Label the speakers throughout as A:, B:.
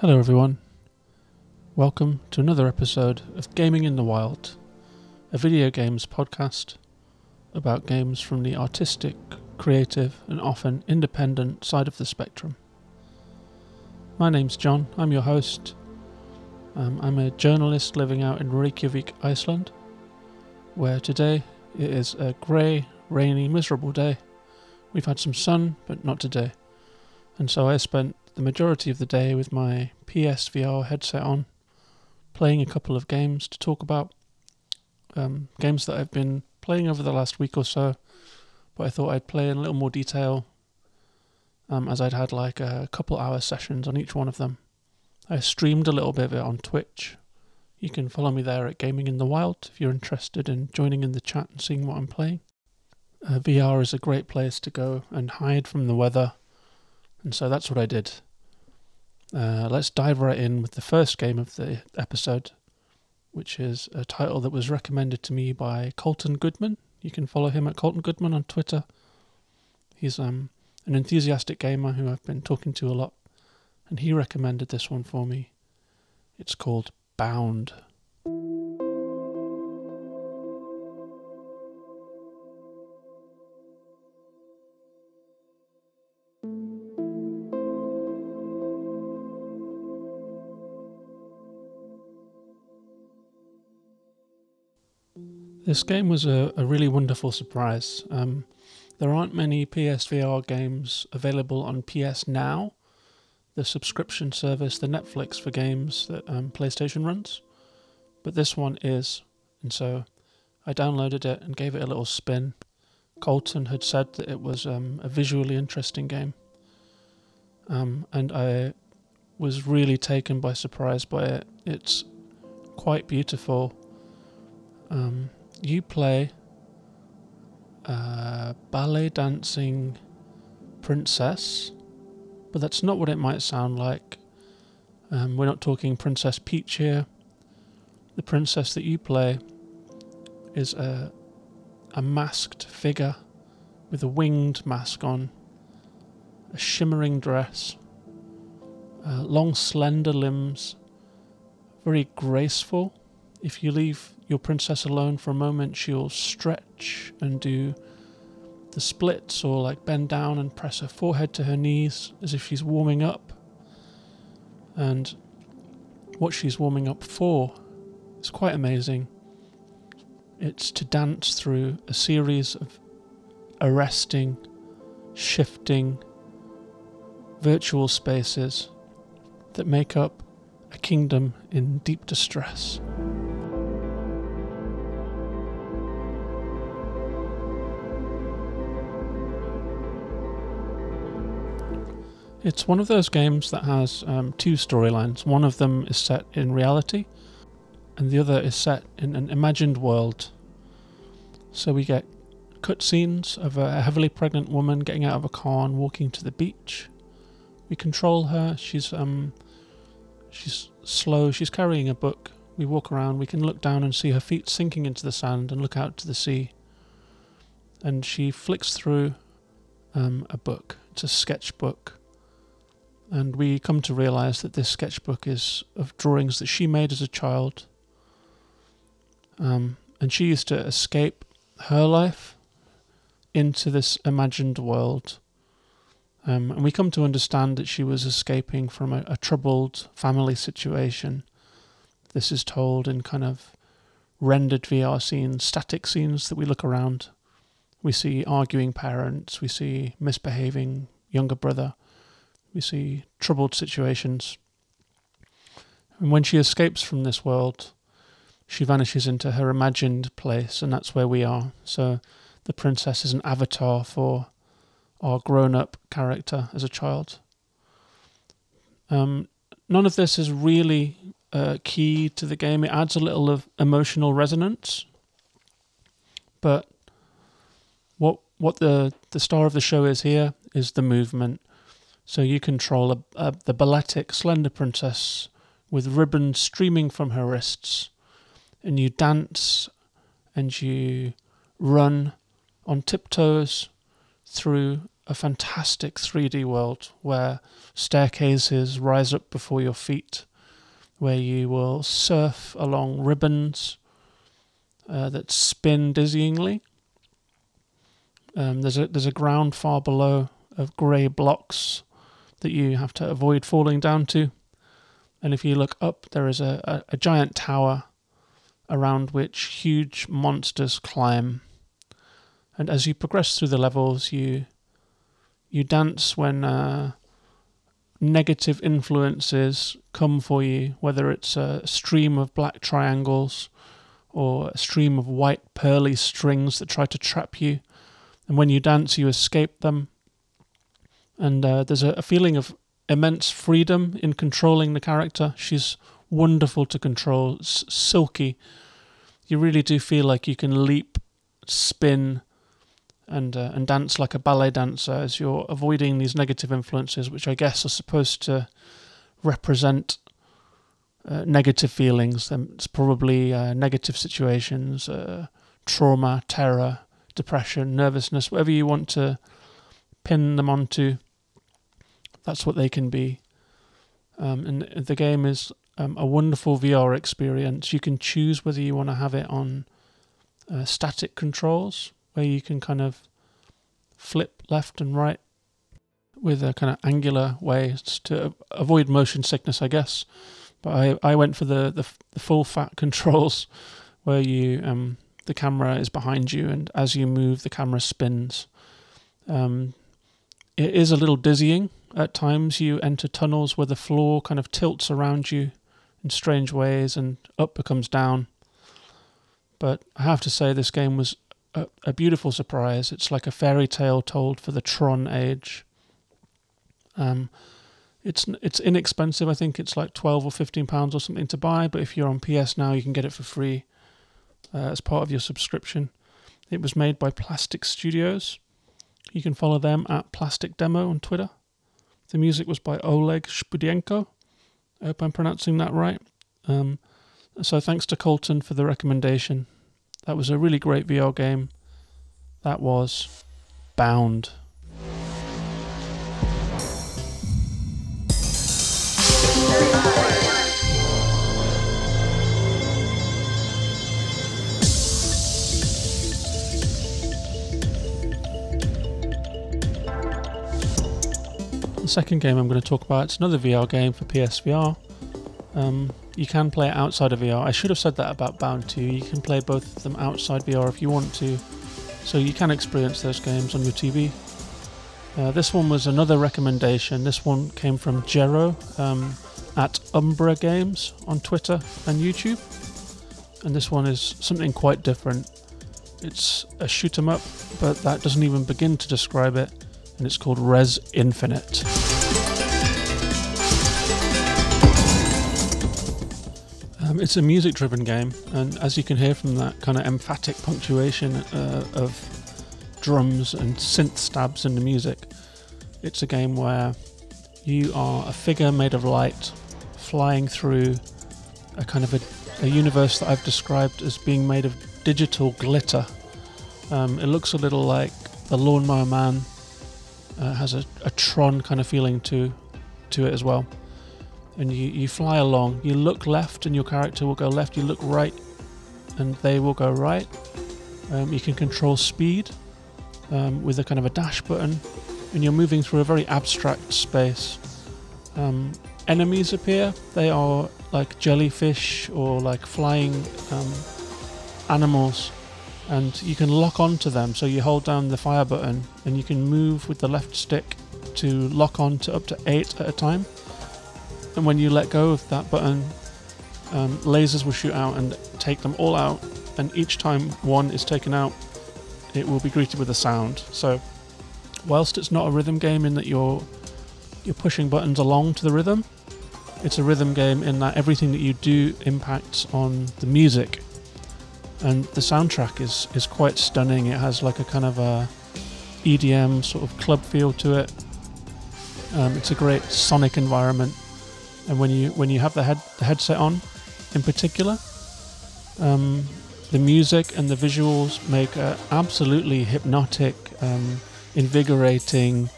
A: Hello everyone, welcome to another episode of Gaming in the Wild, a video games podcast about games from the artistic, creative and often independent side of the spectrum. My name's John, I'm your host. I'm a journalist living out in Reykjavik, Iceland, where today it is a grey, rainy, miserable day. We've had some sun, but not today, and so I spent the majority of the day with my PSVR headset on, playing a couple of games to talk about, games that I've been playing over the last week or so, but I thought I'd play in a little more detail, as I'd had like a couple hour sessions on each one of them. I streamed a little bit of it on Twitch. You can follow me there at Gaming in the Wild if you're interested in joining in the chat and seeing what I'm playing. VR is a great place to go and hide from the weather, and so that's what I did. Let's dive right in with the first game of the episode, which is a title that was recommended to me by Colton Goodman. You can follow him at Colton Goodman on Twitter. He's an enthusiastic gamer who I've been talking to a lot, and he recommended this one for me. It's called Bound. This game was a really wonderful surprise. There aren't many PSVR games available on PS Now, the subscription service, the Netflix for games that PlayStation runs, but this one is, and so I downloaded it and gave it a little spin. Colton had said that it was a visually interesting game, and I was really taken by surprise by it. It's quite beautiful. You play a ballet dancing princess, but that's not what it might sound like. We're not talking Princess Peach here. The princess that you play is a masked figure with a winged mask on, a shimmering dress, long slender limbs, very graceful. If you leave your princess alone for a moment, she'll stretch and do the splits, or like bend down and press her forehead to her knees as if she's warming up. And what she's warming up for is quite amazing. It's to dance through a series of arresting, shifting, virtual spaces that make up a kingdom in deep distress. It's one of those games that has two storylines. One of them is set in reality, and the other is set in an imagined world. So we get cutscenes of a heavily pregnant woman getting out of a car and walking to the beach. We control her. She's slow. She's carrying a book. We walk around. We can look down and see her feet sinking into the sand and look out to the sea. And she flicks through a book. It's a sketchbook. And we come to realise that this sketchbook is of drawings that she made as a child. And she used to escape her life into this imagined world. And we come to understand that she was escaping from a troubled family situation. This is told in kind of rendered VR scenes, static scenes that we look around. We see arguing parents, we see misbehaving younger brother. We see troubled situations. And when she escapes from this world, she vanishes into her imagined place, and that's where we are. So the princess is an avatar for our grown-up character as a child. None of this is really key to the game. It adds a little of emotional resonance. But what the star of the show is here is the movement. So you control the balletic slender princess with ribbons streaming from her wrists, and you dance and you run on tiptoes through a fantastic 3D world where staircases rise up before your feet, where you will surf along ribbons that spin dizzyingly. There's a ground far below of grey blocks that you have to avoid falling down to. And if you look up, there is a giant tower around which huge monsters climb. And as you progress through the levels, you dance when negative influences come for you, whether it's a stream of black triangles or a stream of white pearly strings that try to trap you. And when you dance, you escape them. And there's a feeling of immense freedom in controlling the character. She's wonderful to control, silky. You really do feel like you can leap, spin, and dance like a ballet dancer as you're avoiding these negative influences, which I guess are supposed to represent negative feelings. It's probably negative situations, trauma, terror, depression, nervousness, whatever you want to pin them onto. That's what they can be. And the game is a wonderful VR experience. You can choose whether you want to have it on static controls, where you can kind of flip left and right with a kind of angular way to avoid motion sickness, I guess. But I went for the full fat controls, where you the camera is behind you, and as you move, the camera spins. It is a little dizzying. At times you enter tunnels where the floor kind of tilts around you in strange ways and up becomes down. But I have to say this game was a beautiful surprise. It's like a fairy tale told for the Tron age. It's inexpensive. I think it's like £12 or £15 or something to buy, but if you're on PS Now you can get it for free as part of your subscription. It was made by Plastic Studios. You can follow them at Plastic Demo on Twitter. The music was by Oleg Shpudeiko. I hope I'm pronouncing that right. So thanks to Colton for the recommendation. That was a really great VR game. That was Bound. The second game I'm going to talk about, it's another VR game for PSVR. You can play it outside of VR. I should have said that about Bound 2. You can play both of them outside VR if you want to, so you can experience those games on your TV. This one was another recommendation. This one came from Jero at Umbra Games on Twitter and YouTube. And this one is something quite different. It's a shoot 'em up, but that doesn't even begin to describe it. And it's called Rez Infinite. It's a music-driven game, and as you can hear from that kind of emphatic punctuation of drums and synth stabs in the music, it's a game where you are a figure made of light flying through a kind of a universe that I've described as being made of digital glitter. It looks a little like the Lawnmower Man. Has a Tron kind of feeling to it as well. And you fly along. You look left and your character will go left. You look right and they will go right. You can control speed with a kind of a dash button, and you're moving through a very abstract space. Enemies appear. They are like jellyfish or like flying animals, and you can lock onto them. So you hold down the fire button and you can move with the left stick to lock on to up to 8 at a time. And when you let go of that button, lasers will shoot out and take them all out, and each time one is taken out, it will be greeted with a sound. So whilst it's not a rhythm game in that you're pushing buttons along to the rhythm, it's a rhythm game in that everything that you do impacts on the music. And the soundtrack is quite stunning. It has like a kind of a EDM sort of club feel to it. It's a great sonic environment, and when you have the headset on, in particular, the music and the visuals make an absolutely hypnotic invigorating,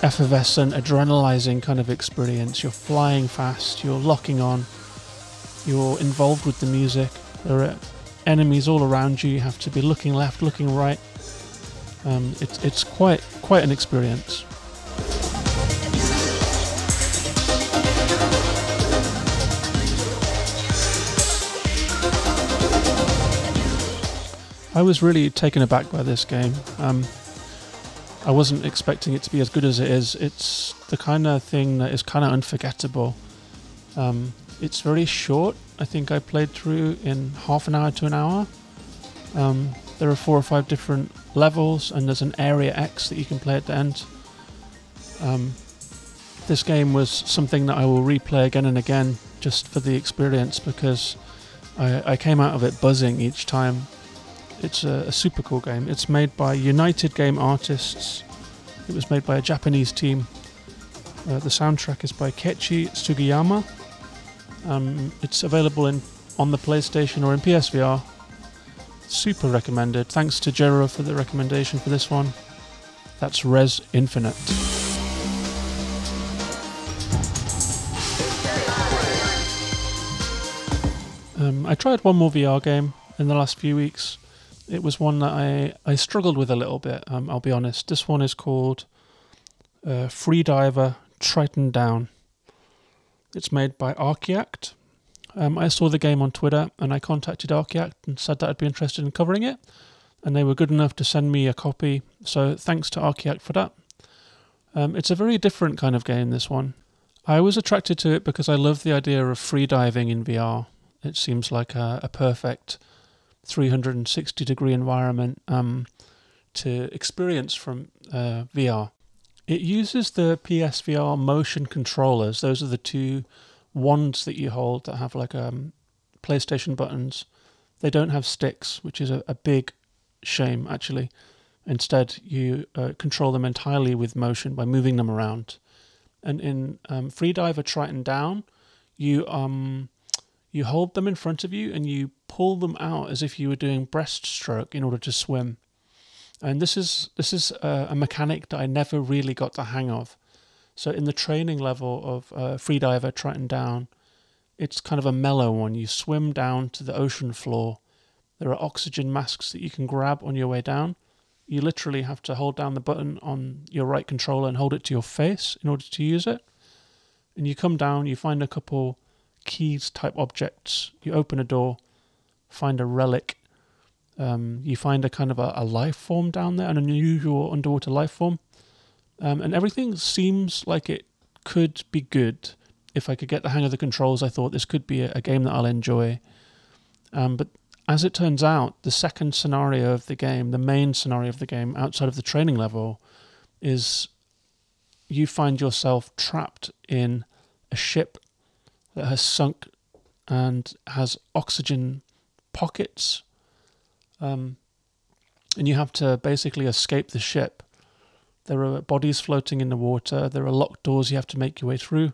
A: effervescent, adrenalizing kind of experience. You're flying fast, you're locking on, you're involved with the music. There are enemies all around you. You have to be looking left, looking right. It's quite an experience. I was really taken aback by this game. I wasn't expecting it to be as good as it is. It's the kind of thing that is kind of unforgettable. It's very short. I think I played through in half an hour to an hour. There are 4 or 5 different levels, and there's an Area X that you can play at the end. This game was something that I will replay again and again just for the experience, because I came out of it buzzing each time. It's a super cool game. It's made by United Game Artists. It was made by a Japanese team. The soundtrack is by Keiichi Sugiyama. It's available on the PlayStation or in PSVR. Super recommended. Thanks to Jero for the recommendation for this one. That's Rez Infinite. I tried one more VR game in the last few weeks. It was one that I struggled with a little bit, I'll be honest. This one is called Freediver Triton Down. It's made by Archiact. I saw the game on Twitter and I contacted Archiact and said that I'd be interested in covering it. And they were good enough to send me a copy. So thanks to Archiact for that. It's a very different kind of game, this one. I was attracted to it because I love the idea of freediving in VR. It seems like a perfect 360-degree environment to experience from VR. It uses the PSVR motion controllers. Those are the 2 wands that you hold that have like PlayStation buttons. They don't have sticks, which is a big shame, actually. Instead, you control them entirely with motion by moving them around. And in Freediver Triton Down, you hold them in front of you and you pull them out as if you were doing breaststroke in order to swim. And this is a mechanic that I never really got the hang of. So in the training level of Freediver Triton Down, it's kind of a mellow one. You swim down to the ocean floor. There are oxygen masks that you can grab on your way down. You literally have to hold down the button on your right controller and hold it to your face in order to use it. And you come down, you find a couple keys type objects. You open a door, find a relic. You find a kind of a life form down there, an unusual underwater life form. And everything seems like it could be good. If I could get the hang of the controls, I thought this could be a game that I'll enjoy. But as it turns out, the second scenario of the game, the main scenario of the game, outside of the training level, is you find yourself trapped in a ship that has sunk and has oxygen pockets. And you have to basically escape the ship. There are bodies floating in the water. There are locked doors you have to make your way through.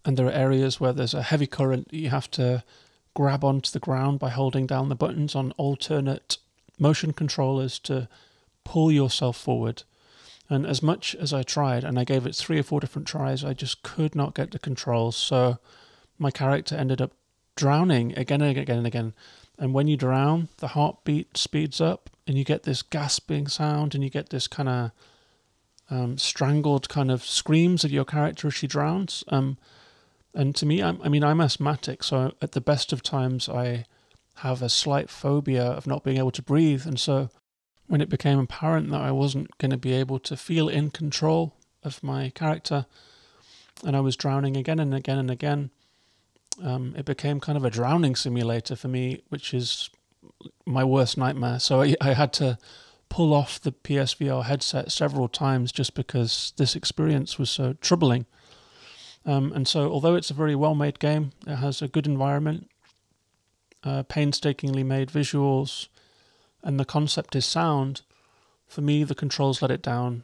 A: And there are areas where there's a heavy current that you have to grab onto the ground by holding down the buttons on alternate motion controllers to pull yourself forward. And as much as I tried, and I gave it 3 or 4 different tries, I just could not get the controls. So my character ended up drowning again and again and again. And when you drown, the heartbeat speeds up and you get this gasping sound and you get this kind of strangled kind of screams of your character as she drowns. And to me, I'm asthmatic, so at the best of times I have a slight phobia of not being able to breathe. And so when it became apparent that I wasn't going to be able to feel in control of my character and I was drowning again and again and again, it became kind of a drowning simulator for me, which is my worst nightmare. So I had to pull off the PSVR headset several times just because this experience was so troubling. And so although it's a very well-made game, it has a good environment, painstakingly made visuals, and the concept is sound, for me the controls let it down.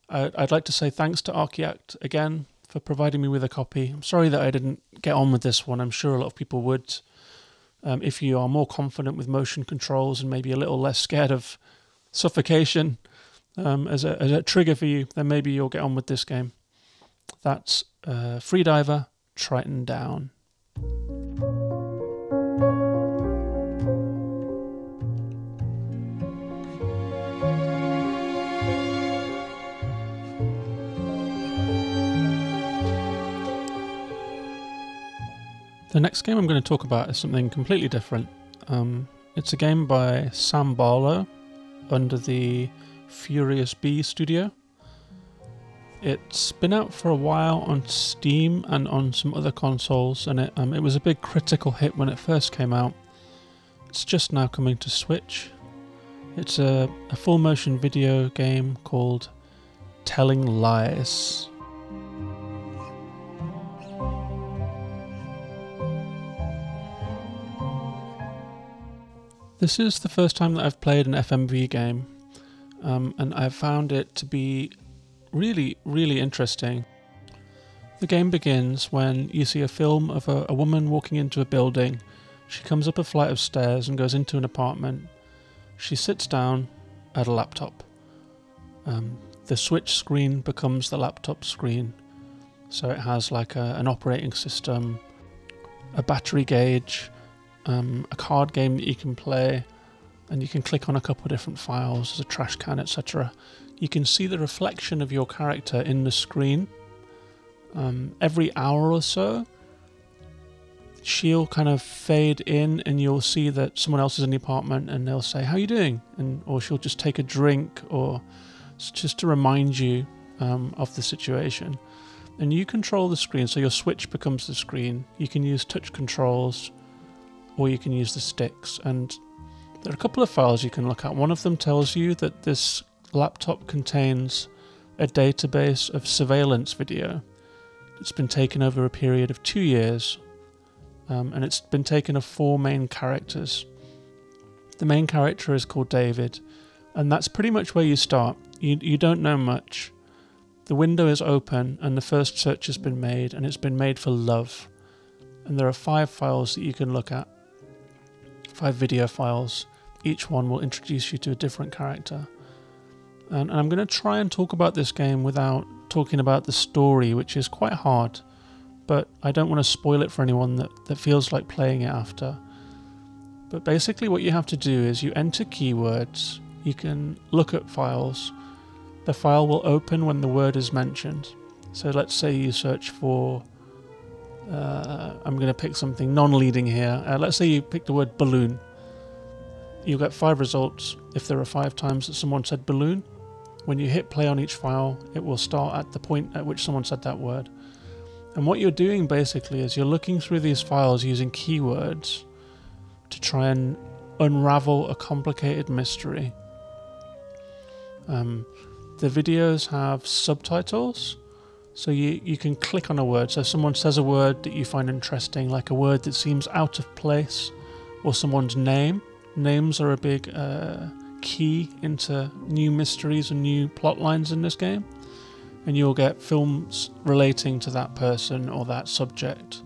A: I'd like to say thanks to Archiact again for providing me with a copy. I'm sorry that I didn't get on with this one. I'm sure a lot of people would. If you are more confident with motion controls and maybe a little less scared of suffocation, as a trigger for you, then maybe you'll get on with this game. That's Freediver Triton Down. The next game I'm going to talk about is something completely different. It's a game by Sam Barlow under the Furious Bee studio. It's been out for a while on Steam and on some other consoles, and it was a big critical hit when it first came out. It's just now coming to Switch. It's a full motion video game called Telling Lies. This is the first time that I've played an FMV game, and I've found it to be really, really interesting. The game begins when you see a film of a woman walking into a building. She comes up a flight of stairs and goes into an apartment. She sits down at a laptop. The Switch screen becomes the laptop screen, so it has like an operating system, a battery gauge, a card game that you can play, and you can click on a couple of different files, there's a trash can, etc. You can see the reflection of your character in the screen. Every hour or so, she'll kind of fade in and you'll see that someone else is in the apartment and they'll say, "How are you doing?" Or she'll just take a drink, or just to remind you of the situation. And you control the screen, so your Switch becomes the screen. You can use touch controls, or you can use the sticks, and there are a couple of files you can look at. One of them tells you that this laptop contains a database of surveillance video. It's been taken over a period of 2 years, and it's been taken of 4 main characters. The main character is called David, and that's pretty much where you start. You don't know much. The window is open, and the first search has been made, and it's been made for love. And there are 5 files that you can look at. 5 video files. Each one will introduce you to a different character. And I'm going to try and talk about this game without talking about the story, which is quite hard, but I don't want to spoil it for anyone that feels like playing it after. But basically what you have to do is you enter keywords, you can look at files, the file will open when the word is mentioned. So let's say you search for I'm going to pick something non-leading here. Let's say you pick the word balloon. You'll get 5 results if there are 5 times that someone said balloon. When you hit play on each file, it will start at the point at which someone said that word. And what you're doing basically is you're looking through these files using keywords to try and unravel a complicated mystery. The videos have subtitles. So you can click on a word. So if someone says a word that you find interesting, like a word that seems out of place, or someone's name. Names are a big key into new mysteries and new plot lines in this game. And you'll get films relating to that person or that subject.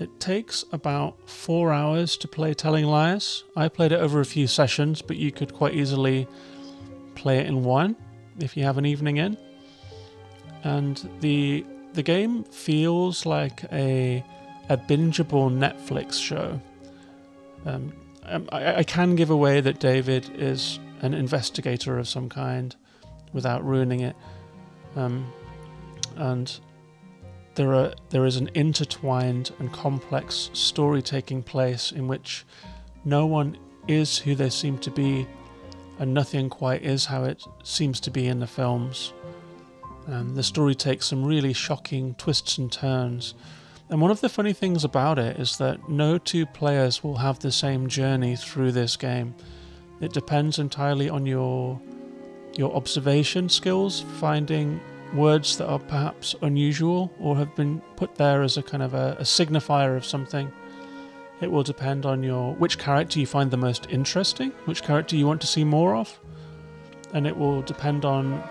A: It takes about 4 hours to play Telling Lies. I played it over a few sessions, but you could quite easily play it in one if you have an evening in. And the game feels like a bingeable Netflix show. I can give away that David is an investigator of some kind without ruining it. And there is an intertwined and complex story taking place in which no one is who they seem to be, and nothing quite is how it seems to be in the films. The story takes some really shocking twists and turns. And one of the funny things about it is that no 2 players will have the same journey through this game. It depends entirely on your observation skills, finding words that are perhaps unusual or have been put there as a kind of a signifier of something. It will depend on which character you find the most interesting, which character you want to see more of, and it will depend on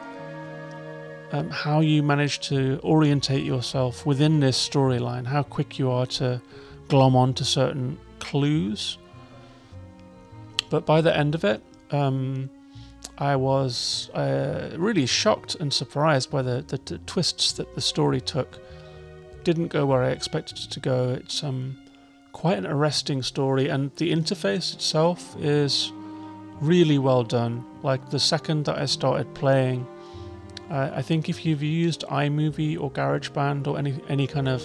A: how you manage to orientate yourself within this storyline, how quick you are to glom on to certain clues. But by the end of it, I was really shocked and surprised by the twists that the story took. Didn't go where I expected it to go. It's quite an arresting story, and the interface itself is really well done. Like the second that I started playing, I think if you've used iMovie or GarageBand or any kind of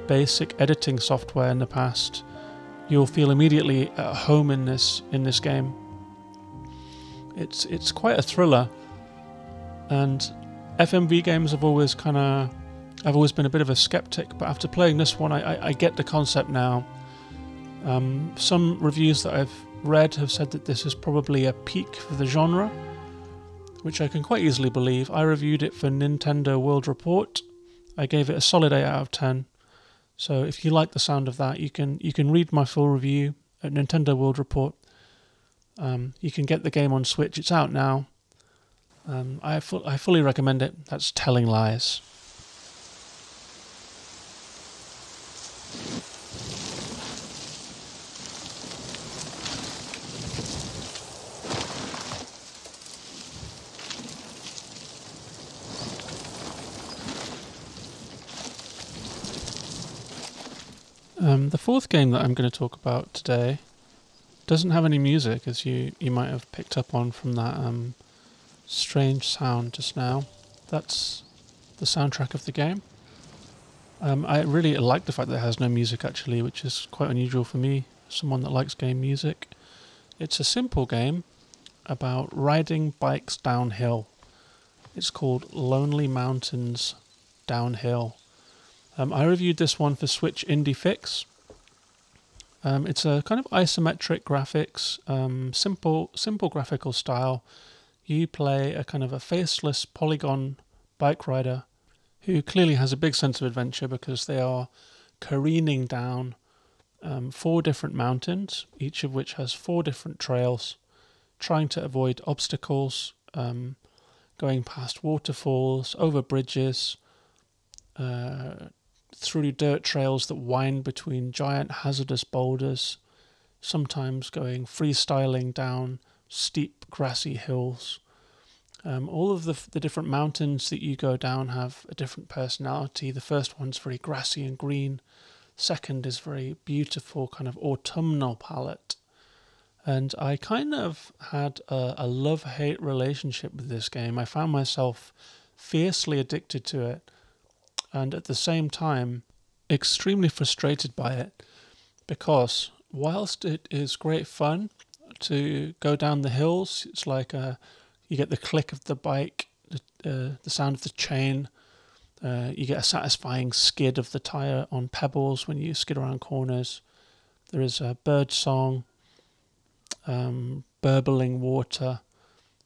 A: basic editing software in the past, you'll feel immediately at home in this game. It's quite a thriller, and FMV games I've always been a bit of a skeptic, but after playing this one, I get the concept now. Some reviews that I've read have said that this is probably a peak for the genre, which I can quite easily believe. I reviewed it for Nintendo World Report. I gave it a solid 8 out of 10. So if you like the sound of that, you can read my full review at Nintendo World Report. You can get the game on Switch. It's out now. I fully recommend it. That's Telling Lies. The fourth game that I'm going to talk about today doesn't have any music, as you might have picked up on from that strange sound just now. That's the soundtrack of the game. I really like the fact that it has no music actually, which is quite unusual for me, someone that likes game music. It's a simple game about riding bikes downhill. It's called Lonely Mountains Downhill. I reviewed this one for Switch Indie Fix. It's a kind of isometric graphics, simple graphical style. You play a kind of a faceless polygon bike rider who clearly has a big sense of adventure because they are careening down 4 different mountains, each of which has 4 different trails, trying to avoid obstacles, going past waterfalls, over bridges, through dirt trails that wind between giant hazardous boulders, sometimes going freestyling down steep grassy hills. All of the different mountains that you go down have a different personality. The first one's very grassy and green. Second is very beautiful, kind of autumnal palette. And I kind of had a love-hate relationship with this game. I found myself fiercely addicted to it, and at the same time extremely frustrated by it, because whilst it is great fun to go down the hills, it's like you get the click of the bike, the sound of the chain, you get a satisfying skid of the tyre on pebbles when you skid around corners. There is a bird song, burbling water.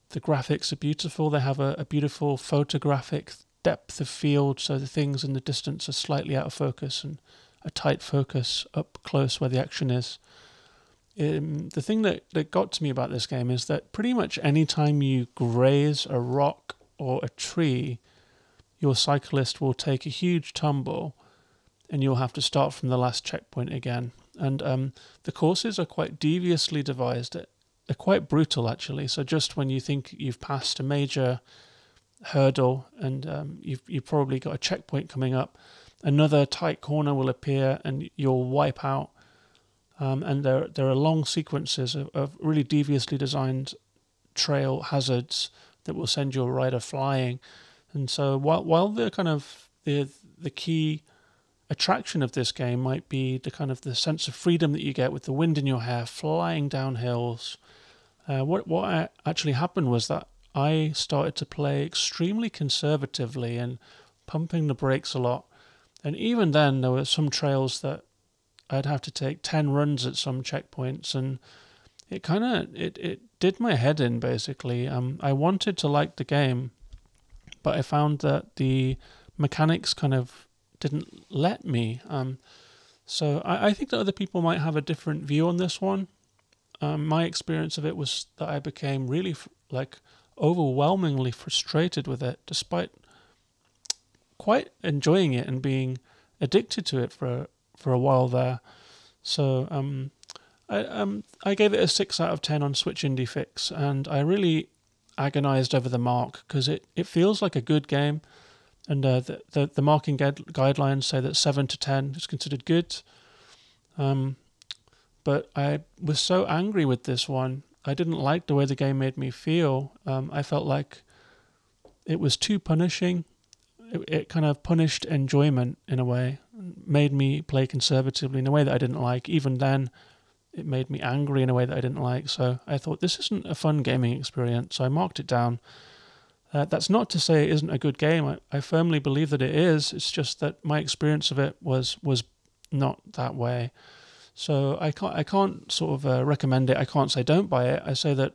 A: The graphics are beautiful. They have a beautiful photographic depth of field, so the things in the distance are slightly out of focus and a tight focus up close where the action is. The thing that got to me about this game is that pretty much any time you graze a rock or a tree, your cyclist will take a huge tumble and you'll have to start from the last checkpoint again. And the courses are quite deviously devised. They're quite brutal actually, so just when you think you've passed a major hurdle and you've probably got a checkpoint coming up, another tight corner will appear and you'll wipe out. And there are long sequences of really deviously designed trail hazards that will send your rider flying. And so while the kind of the key attraction of this game might be the kind of the sense of freedom that you get with the wind in your hair, flying down hills, what actually happened was that I started to play extremely conservatively and pumping the brakes a lot. And even then, there were some trails that I'd have to take 10 runs at some checkpoints, and it did my head in, basically. I wanted to like the game, but I found that the mechanics kind of didn't let me. So I think that other people might have a different view on this one. My experience of it was that I became really overwhelmingly frustrated with it, despite quite enjoying it and being addicted to it for a while there. So I gave it a 6 out of 10 on Switch Indie Fix, and I really agonized over the mark because it feels like a good game, and the marking guidelines say that 7 to 10 is considered good. But I was so angry with this one. I didn't like the way the game made me feel. I felt like it was too punishing. It kind of punished enjoyment in a way, made me play conservatively in a way that I didn't like. Even then, it made me angry in a way that I didn't like. So I thought, this isn't a fun gaming experience. So I marked it down. That's not to say it isn't a good game. I firmly believe that it is. It's just that my experience of it was not that way. So I can't sort of recommend it. I can't say don't buy it. I say that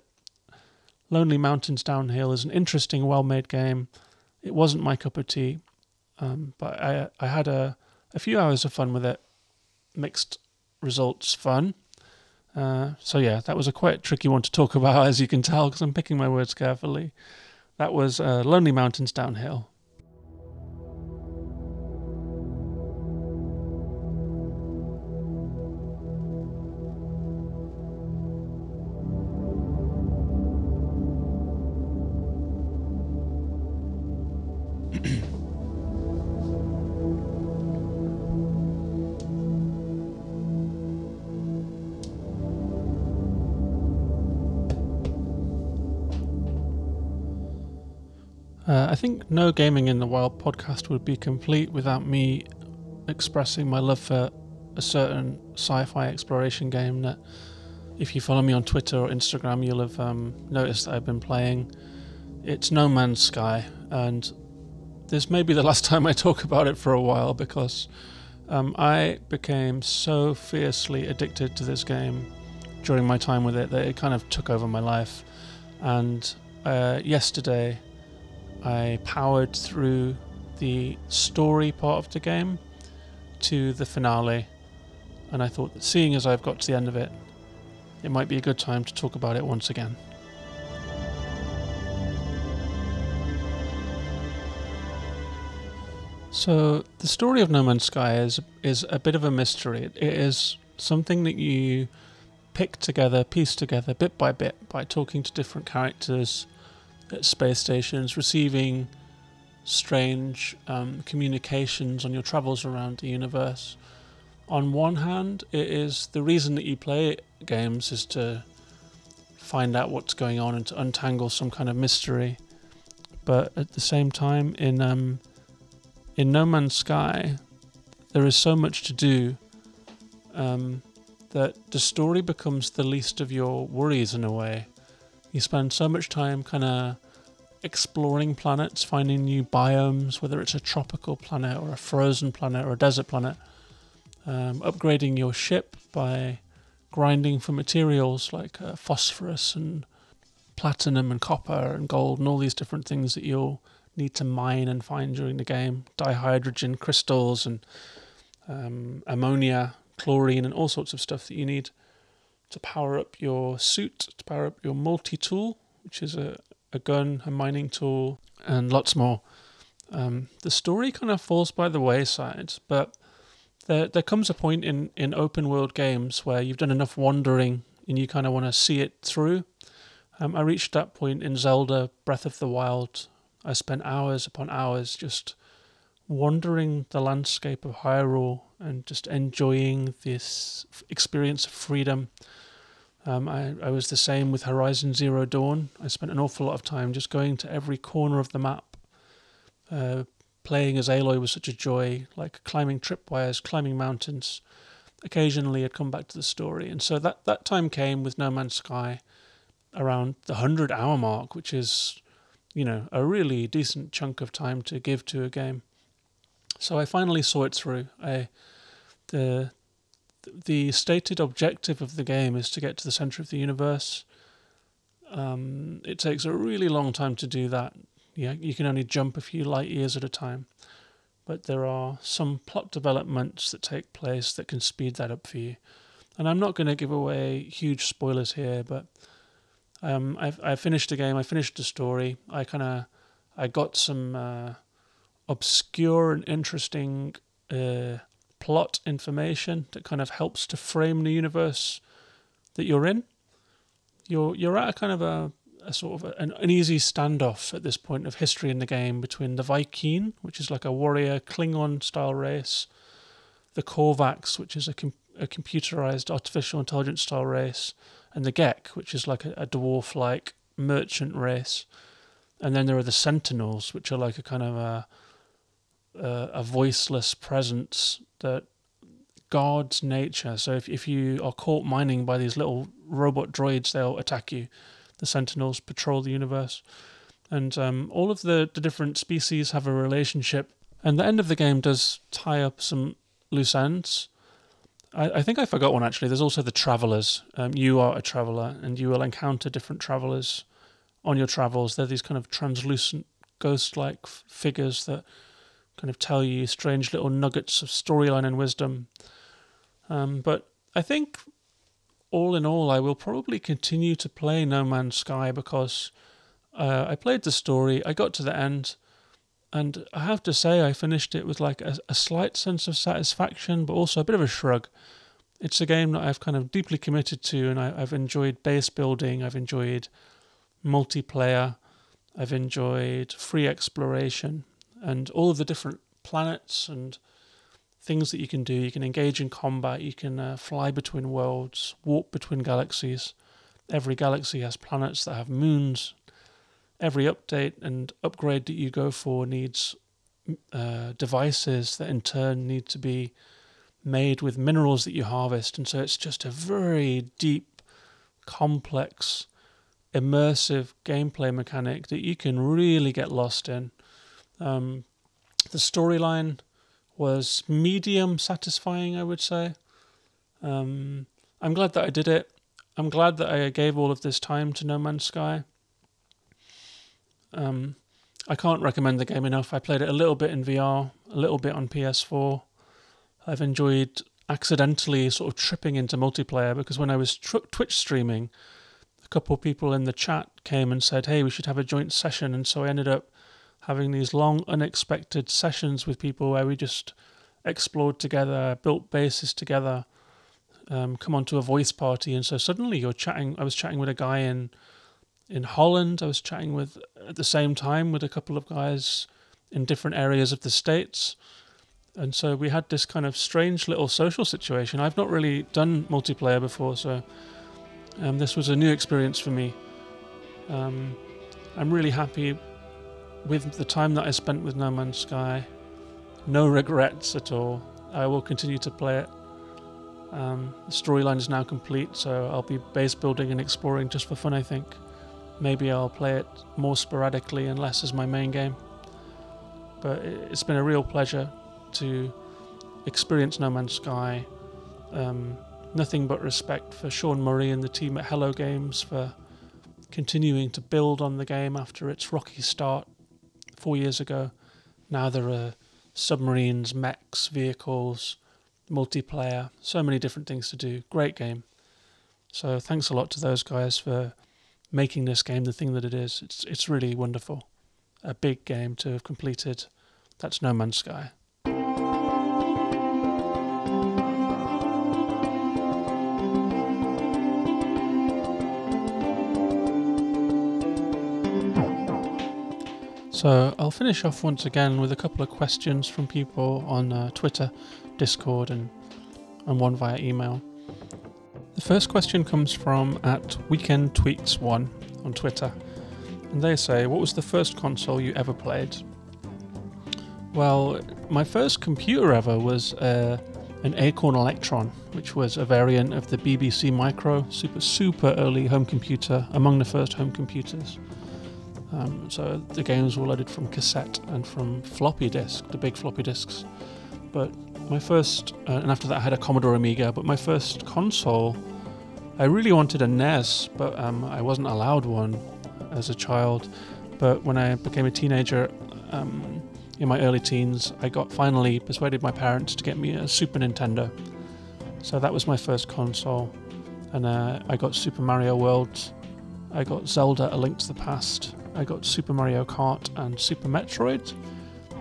A: Lonely Mountains Downhill is an interesting, well-made game. It wasn't my cup of tea, but I had a few hours of fun with it. Mixed results fun. So yeah, that was a quite tricky one to talk about, as you can tell, because I'm picking my words carefully. That was Lonely Mountains Downhill. I think No Gaming in the Wild podcast would be complete without me expressing my love for a certain sci-fi exploration game that, if you follow me on Twitter or Instagram, you'll have noticed that I've been playing. It's No Man's Sky, and this may be the last time I talk about it for a while, because I became so fiercely addicted to this game during my time with it that it kind of took over my life. And yesterday I powered through the story part of the game to the finale, and I thought that seeing as I've got to the end of it, it might be a good time to talk about it once again. So the story of No Man's Sky is a bit of a mystery. It is something that you piece together bit by bit by talking to different characters at space stations, receiving strange communications on your travels around the universe. On one hand, it is the reason that you play games is to find out what's going on and to untangle some kind of mystery. But at the same time, in No Man's Sky, there is so much to do that the story becomes the least of your worries in a way. You spend so much time kind of exploring planets, finding new biomes, whether it's a tropical planet or a frozen planet or a desert planet, upgrading your ship by grinding for materials like phosphorus and platinum and copper and gold and all these different things that you'll need to mine and find during the game, dihydrogen crystals and ammonia, chlorine and all sorts of stuff that you need to power up your suit, to power up your multi-tool, which is a gun, a mining tool, and lots more. The story kind of falls by the wayside, but there comes a point in open world games where you've done enough wandering and you kind of want to see it through. I reached that point in Zelda Breath of the Wild. I spent hours upon hours just wandering the landscape of Hyrule and just enjoying this experience of freedom. I was the same with Horizon Zero Dawn. I spent an awful lot of time just going to every corner of the map. Playing as Aloy was such a joy, like climbing tripwires, climbing mountains. Occasionally I'd come back to the story. And so that time came with No Man's Sky around the 100-hour mark, which is, a really decent chunk of time to give to a game. So I finally saw it through. The stated objective of the game is to get to the center of the universe. It takes a really long time to do that. Yeah, you can only jump a few light years at a time. But there are some plot developments that take place that can speed that up for you. And I'm not going to give away huge spoilers here, but I finished the game. I finished the story. I got some obscure and interesting plot information that kind of helps to frame the universe that you're in. You're at a kind of a a sort of an easy standoff at this point of history in the game between the Viking, which is like a warrior Klingon style race, the Korvax, which is a computerized artificial intelligence style race, and the Gek, which is like a dwarf like merchant race. And then there are the Sentinels, which are like a kind of a voiceless presence that guards nature. So if you are caught mining by these little robot droids, they'll attack you. The Sentinels patrol the universe. And all of the different species have a relationship. And the end of the game does tie up some loose ends. I think I forgot one actually. There's also the Travelers. You are a traveller, and you will encounter different travellers on your travels. They're these kind of translucent, ghost-like figures that kind of tell you strange little nuggets of storyline and wisdom. But I think, all in all, I will probably continue to play No Man's Sky because I played the story, I got to the end, and I have to say I finished it with like a slight sense of satisfaction, but also a bit of a shrug. It's a game that I've kind of deeply committed to, and I've enjoyed base building, I've enjoyed multiplayer, I've enjoyed free exploration, and all of the different planets and things that you can do. You can engage in combat, you can fly between worlds, warp between galaxies. Every galaxy has planets that have moons. Every update and upgrade that you go for needs devices that in turn need to be made with minerals that you harvest. And so it's just a very deep, complex, immersive gameplay mechanic that you can really get lost in. The storyline was medium satisfying, I would say. I'm glad that I did it. I'm glad that I gave all of this time to No Man's Sky. I can't recommend the game enough. I played it a little bit in VR, a little bit on PS4. I've enjoyed accidentally sort of tripping into multiplayer because when I was Twitch streaming, a couple of people in the chat came and said, hey, we should have a joint session. And so I ended up having these long, unexpected sessions with people where we just explored together, built bases together, come onto a voice party. And so suddenly you're chatting. I was chatting with a guy in Holland. I was chatting with, at the same time, with a couple of guys in different areas of the States. And so we had this kind of strange little social situation. I've not really done multiplayer before, so this was a new experience for me. I'm really happy with the time that I spent with No Man's Sky. No regrets at all. I will continue to play it. The storyline is now complete, so I'll be base building and exploring just for fun, I think. Maybe I'll play it more sporadically and less as my main game. But it's been a real pleasure to experience No Man's Sky. Nothing but respect for Sean Murray and the team at Hello Games for continuing to build on the game after its rocky start 4 years ago. Now there are submarines, mechs, vehicles, multiplayer, so many different things to do. Great game. So thanks a lot to those guys for making this game the thing that it is. It's really wonderful. A big game to have completed. That's No Man's Sky. So I'll finish off once again with a couple of questions from people on Twitter, Discord, and one via email. The first question comes from @WeekendTweets1 on Twitter, and they say, what was the first console you ever played? Well, my first computer ever was an Acorn Electron, which was a variant of the BBC Micro, super early home computer, among the first home computers. So the games were loaded from cassette and from floppy disk, the big floppy disks. But my first, and after that I had a Commodore Amiga, but my first console, I really wanted a NES, but I wasn't allowed one as a child. But when I became a teenager, in my early teens, I finally persuaded my parents to get me a Super Nintendo. So that was my first console. And I got Super Mario World, I got Zelda: A Link to the Past, I got Super Mario Kart and Super Metroid,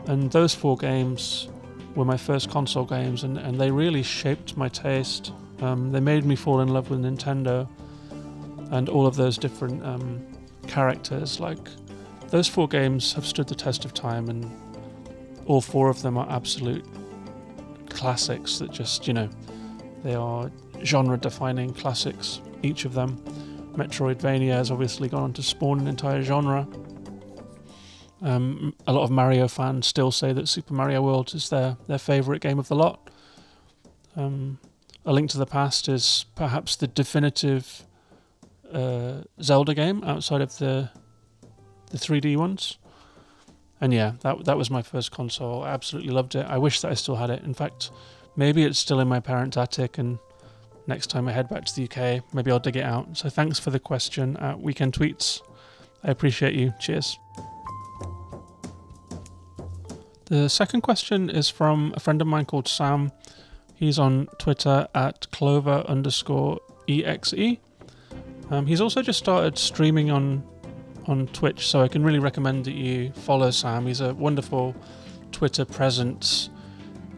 A: and those 4 games were my first console games, and they really shaped my taste. They made me fall in love with Nintendo and all of those different characters. Like, those 4 games have stood the test of time, and all 4 of them are absolute classics that just, they are genre-defining classics, each of them. Metroidvania has obviously gone on to spawn an entire genre. A lot of Mario fans still say that Super Mario World is their favourite game of the lot. A Link to the Past is perhaps the definitive Zelda game outside of the 3D ones. And yeah, that was my first console. I absolutely loved it. I wish that I still had it. In fact, maybe it's still in my parents' attic, and next time I head back to the UK, maybe I'll dig it out. So thanks for the question at Weekend Tweets. I appreciate you. Cheers. The second question is from a friend of mine called Sam. He's on Twitter at Clover_EXE. He's also just started streaming on Twitch, so I can really recommend that you follow Sam. He's a wonderful Twitter presence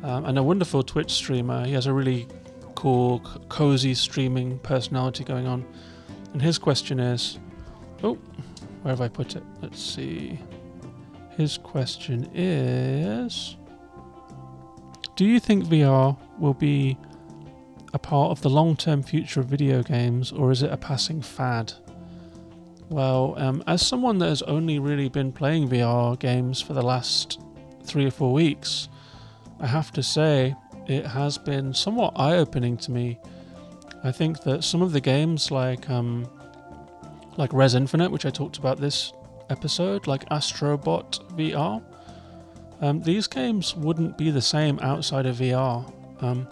A: and a wonderful Twitch streamer. He has a really cool, cozy streaming personality going on. And his question is... Oh, where have I put it? Let's see. His question is... Do you think VR will be a part of the long-term future of video games, or is it a passing fad? Well, as someone that has only really been playing VR games for the last 3 or 4 weeks, I have to say it has been somewhat eye-opening to me. I think that some of the games like Rez Infinite, which I talked about this episode, like Astrobot VR, these games wouldn't be the same outside of VR. And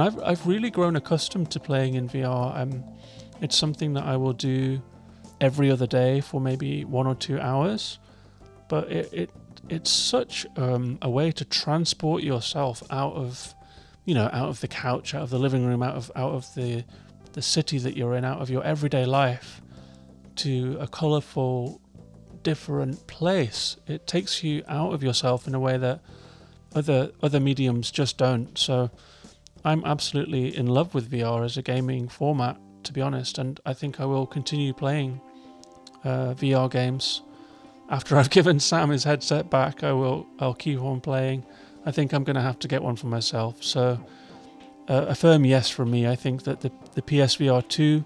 A: I've really grown accustomed to playing in VR. It's something that I will do every other day for maybe 1 or 2 hours, but it's such a way to transport yourself out of the couch, out of the living room, out of the city that you're in, out of your everyday life, to a colourful, different place. It takes you out of yourself in a way that other mediums just don't. So I'm absolutely in love with VR as a gaming format, to be honest, and I think I will continue playing VR games. After I've given Sam his headset back, I'll keep on playing. I think I'm going to have to get one for myself. So a firm yes from me. I think that the PSVR 2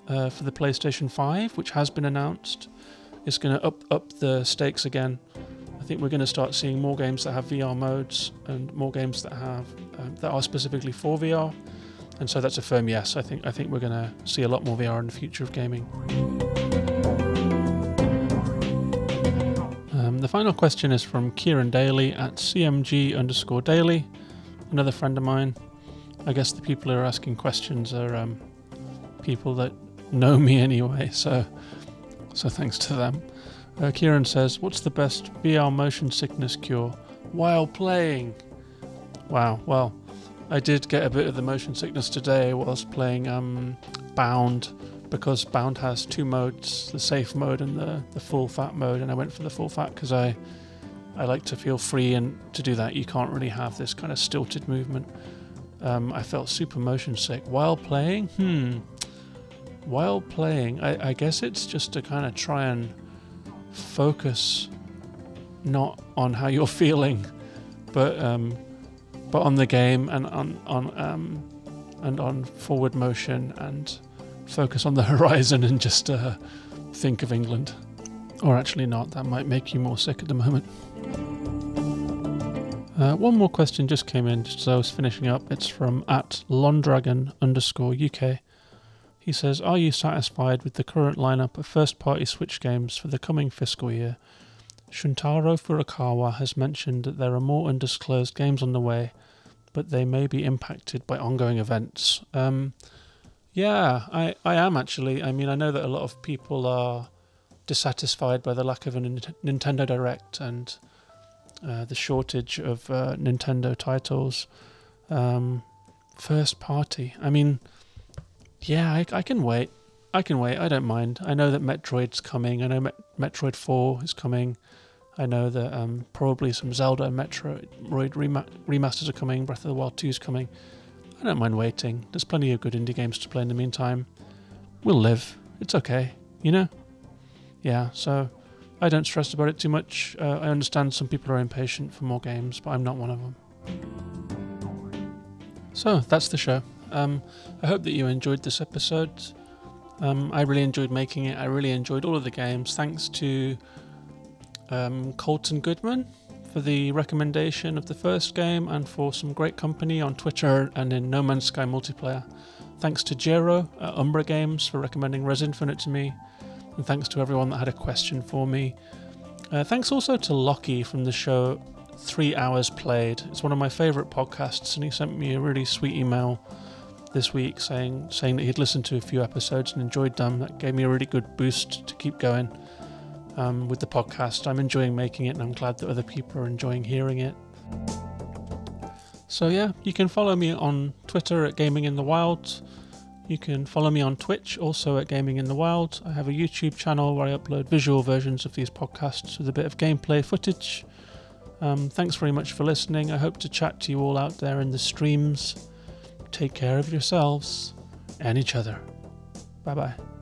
A: for the PlayStation 5, which has been announced, is going to up the stakes again. I think we're going to start seeing more games that have VR modes and more games that have that are specifically for VR. And so that's a firm yes. I think we're going to see a lot more VR in the future of gaming. The final question is from Kieran Daly at CMG_Daly, another friend of mine. I guess the people who are asking questions are people that know me anyway, so thanks to them. Kieran says, what's the best VR motion sickness cure while playing? Wow, well, I did get a bit of the motion sickness today whilst playing Bound, because Bound has 2 modes, the safe mode and the full fat mode, and I went for the full fat because I like to feel free, and to do that you can't really have this kind of stilted movement. I felt super motion sick while playing. While playing, I guess it's just to kind of try and focus not on how you're feeling, but on the game and on forward motion, and focus on the horizon and just think of England. Or actually not, that might make you more sick at the moment. One more question just came in just as I was finishing up. It's from at Londragon_UK. He says, are you satisfied with the current lineup of first-party Switch games for the coming fiscal year? Shuntaro Furukawa has mentioned that there are more undisclosed games on the way, but they may be impacted by ongoing events. Yeah, I am actually. I mean, I know that a lot of people are dissatisfied by the lack of a Nintendo Direct and the shortage of Nintendo titles. First party. I mean, yeah, I can wait. I don't mind. I know that Metroid's coming. I know Metroid 4 is coming. I know that probably some Zelda and Metroid remasters are coming. Breath of the Wild 2 is coming. I don't mind waiting. There's plenty of good indie games to play in the meantime. We'll live. It's okay, you know? yeah, so I don't stress about it too much. I understand some people are impatient for more games, but I'm not one of them. So that's the show. I hope that you enjoyed this episode. I really enjoyed making it. I really enjoyed all of the games. Thanks to Colton Goodman for the recommendation of the first game and for some great company on Twitter and in No Man's Sky multiplayer. Thanks to Jero at Umbra Games for recommending Rez Infinite to me. And thanks to everyone that had a question for me. Thanks also to Lockie from the show 3 Hours Played. It's one of my favourite podcasts, and he sent me a really sweet email this week saying that he'd listened to a few episodes and enjoyed them. That gave me a really good boost to keep going with the podcast. I'm enjoying making it, and I'm glad that other people are enjoying hearing it. So yeah, you can follow me on Twitter at Gaming in the Wild. You can follow me on Twitch, also at Gaming in the Wild. I have a YouTube channel where I upload visual versions of these podcasts with a bit of gameplay footage. Thanks very much for listening. I hope to chat to you all out there in the streams. Take care of yourselves and each other. Bye bye.